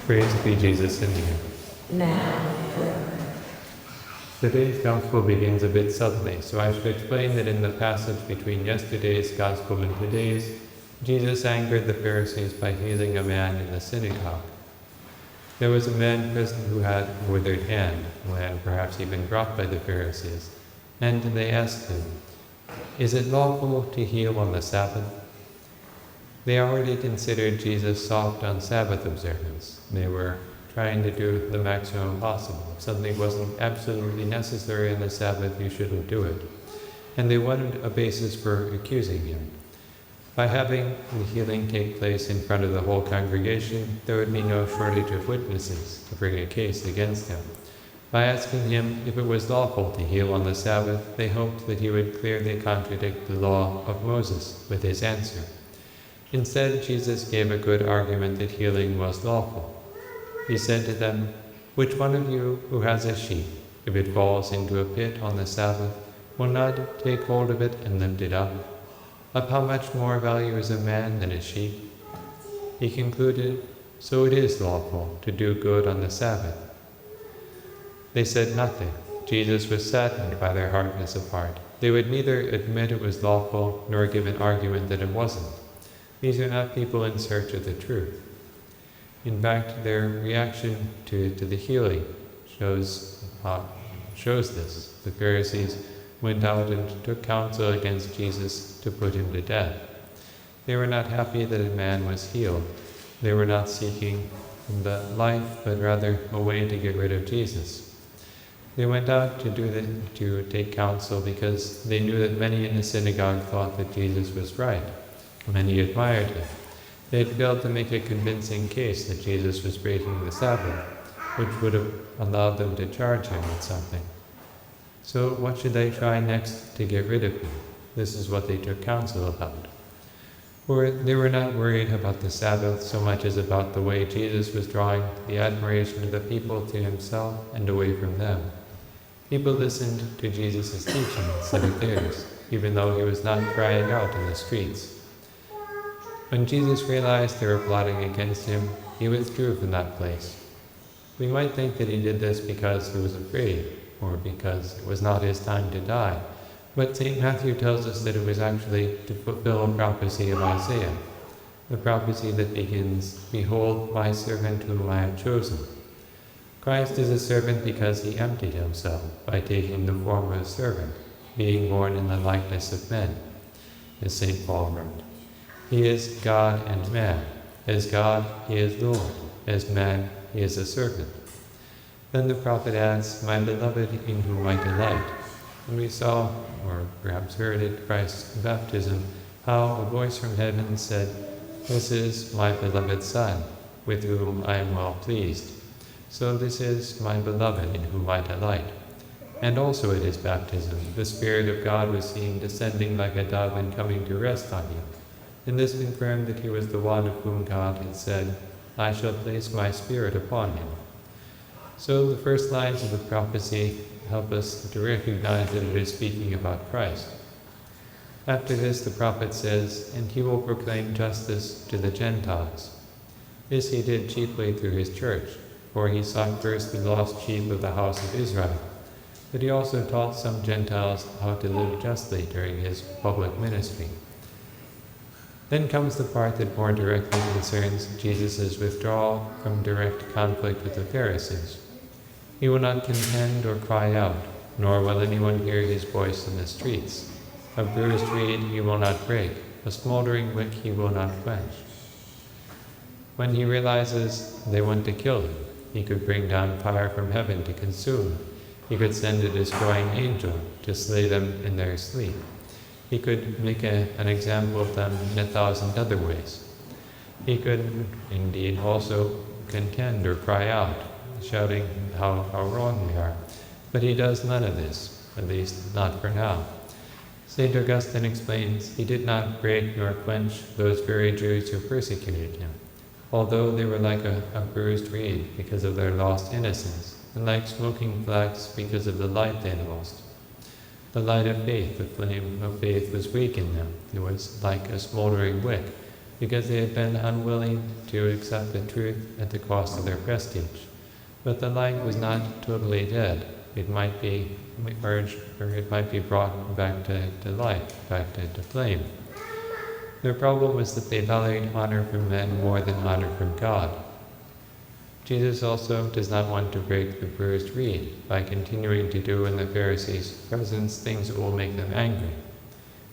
Praise be Jesus in you. Now and forever. Today's Gospel begins a bit suddenly, so I should explain that in the passage between yesterday's Gospel and today's, Jesus angered the Pharisees by healing a man in the synagogue. There was a man present who had a withered hand, who had perhaps even brought by the Pharisees, and they asked him, "Is it lawful to heal on the Sabbath?" They already considered Jesus soft on Sabbath observance. They were trying to do the maximum possible. If something wasn't absolutely necessary on the Sabbath, you shouldn't do it. And they wanted a basis for accusing him. By having the healing take place in front of the whole congregation, there would be no shortage of witnesses to bring a case against him. By asking him if it was lawful to heal on the Sabbath, they hoped that he would clearly contradict the law of Moses with his answer. Instead, Jesus gave a good argument that healing was lawful. He said to them, "Which one of you who has a sheep, if it falls into a pit on the Sabbath, will not take hold of it and lift it up? Of how much more value is a man than a sheep?" He concluded, "So it is lawful to do good on the Sabbath." They said nothing. Jesus was saddened by their hardness of heart. They would neither admit it was lawful nor give an argument that it wasn't. These are not people in search of the truth. In fact, their reaction to the healing shows this. The Pharisees went out and took counsel against Jesus to put him to death. They were not happy that a man was healed. They were not seeking the life, but rather a way to get rid of Jesus. They went out to take counsel because they knew that many in the synagogue thought that Jesus was right. Many admired him. They had failed to make a convincing case that Jesus was breaking the Sabbath, which would have allowed them to charge him with something. So what should they try next to get rid of him? This is what they took counsel about. For they were not worried about the Sabbath so much as about the way Jesus was drawing the admiration of the people to himself and away from them. People listened to Jesus' teaching instead of theirs, even though he was not crying out in the streets. When Jesus realized they were plotting against him, he withdrew from that place. We might think that he did this because he was afraid, or because it was not his time to die, but St. Matthew tells us that it was actually to fulfill a prophecy of Isaiah, the prophecy that begins, "Behold, my servant whom I have chosen." Christ is a servant because he emptied himself by taking the form of a servant, being born in the likeness of men, as St. Paul wrote. He is God and man. As God, he is Lord. As man, he is a servant. Then the prophet adds, "My beloved in whom I delight." And we saw, or perhaps heard at Christ's baptism, how a voice from heaven said, "This is my beloved Son, with whom I am well pleased." So this is my beloved in whom I delight. And also at his baptism, the Spirit of God was seen descending like a dove and coming to rest on him. And this confirmed that he was the one of whom God had said, "I shall place my Spirit upon him." So the first lines of the prophecy help us to recognize that it is speaking about Christ. After this, the prophet says, "And he will proclaim justice to the Gentiles." This he did chiefly through his church, for he sought first the lost sheep of the house of Israel. But he also taught some Gentiles how to live justly during his public ministry. Then comes the part that more directly concerns Jesus' withdrawal from direct conflict with the Pharisees. He will not contend or cry out, nor will anyone hear his voice in the streets. A bruised reed he will not break, a smoldering wick he will not quench. When he realizes they want to kill him, he could bring down fire from heaven to consume. He could send a destroying angel to slay them in their sleep. He could make an example of them in 1,000 other ways. He could indeed also contend or cry out, shouting how wrong we are. But he does none of this, at least not for now. St. Augustine explains, he did not break nor quench those very Jews who persecuted him, although they were like a bruised reed because of their lost innocence, and like smoking flax because of the light they lost. The light of faith, the flame of faith was weak in them. It was like a smoldering wick, because they had been unwilling to accept the truth at the cost of their prestige. But the light was not totally dead. It might be merged, or it might be brought back to life, back to flame. Their problem was that they valued honor from men more than honor from God. Jesus also does not want to break the bruised reed by continuing to do in the Pharisees' presence things that will make them angry.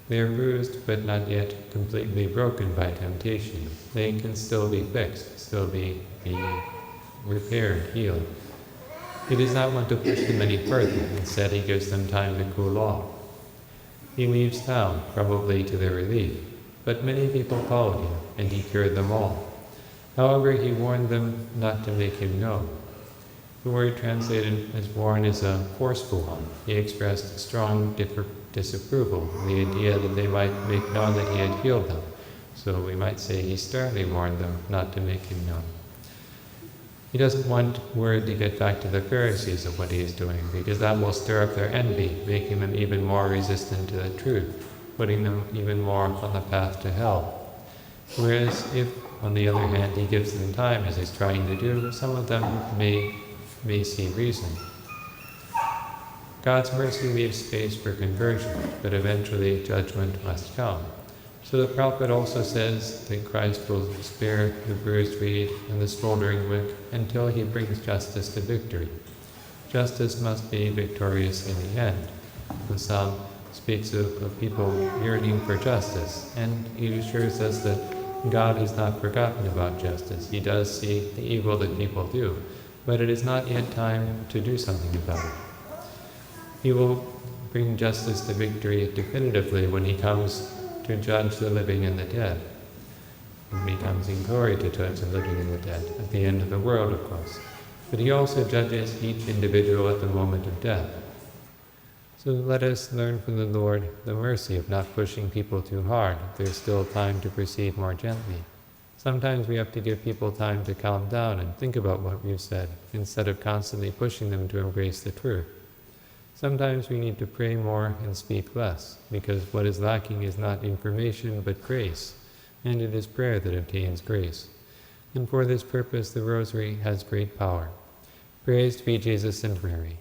They are bruised, but not yet completely broken by temptation. They can still be fixed, still be repaired, healed. He does not want to push them any further. Instead, he gives them time to cool off. He leaves town, probably to their relief. But many people followed him, and he cured them all. However, he warned them not to make him known. The word translated as warn is a forceful one. He expressed strong disapproval, the idea that they might make known that he had healed them. So we might say he sternly warned them not to make him known. He doesn't want word to get back to the Pharisees of what he is doing, because that will stir up their envy, making them even more resistant to the truth, putting them even more on the path to hell. Whereas if, on the other hand, he gives them time, as he's trying to do, some of them may see reason. God's mercy leaves space for conversion, but eventually judgment must come. So the prophet also says that Christ will spare the bruised reed and the smoldering wick until he brings justice to victory. Justice must be victorious in the end. The psalm speaks of people yearning for justice, and he assures us that God has not forgotten about justice. He does see the evil that people do, but it is not yet time to do something about it. He will bring justice to victory definitively when he comes to judge the living and the dead. When he comes in glory to judge the living and the dead, at the end of the world, of course. But he also judges each individual at the moment of death. So let us learn from the Lord the mercy of not pushing people too hard if there's still time to proceed more gently. Sometimes we have to give people time to calm down and think about what we've said, instead of constantly pushing them to embrace the truth. Sometimes we need to pray more and speak less, because what is lacking is not information but grace, and it is prayer that obtains grace. And for this purpose the Rosary has great power. Praised be Jesus and Mary.